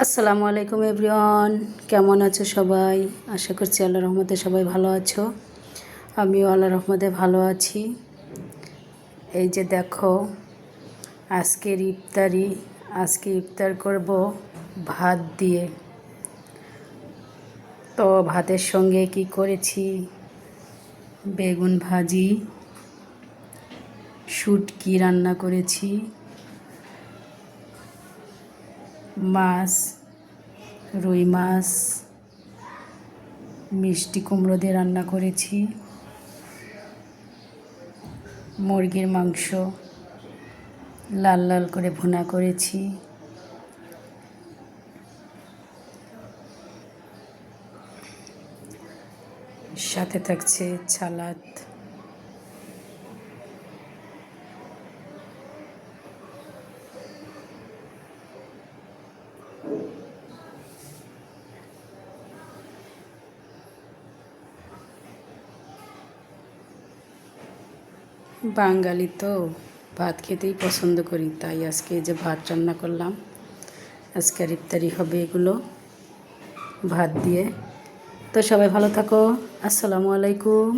আসসালামু আলাইকুম এভরিওয়ান, কেমন আছো সবাই? আশা করছি আল্লাহর রহমতে সবাই ভালো আছো। আমিও আল্লাহর রহমতে ভালো আছি। এই যে দেখো, আজকে ইফতার করব ভাত দিয়ে। তো ভাতের সঙ্গে কি করেছি, বেগুন ভাজি, শুটকি রান্না করেছি, মাছ, রুই মাছ, মিষ্টি কুমড়ো দিয়ে রান্না করেছি, মুরগির মাংস লাল লাল করে ভুনা করেছি, সাথে থাকছে সালাদ। বাঙালি তো ভাত খেতেই পছন্দ করি, তাই আজকে এই যে ভাত রান্না করলাম। আজকের ইফতারি হবে এগুলো ভাত দিয়ে। তো সবাই ভালো থাকো। আসসালামু আলাইকুম।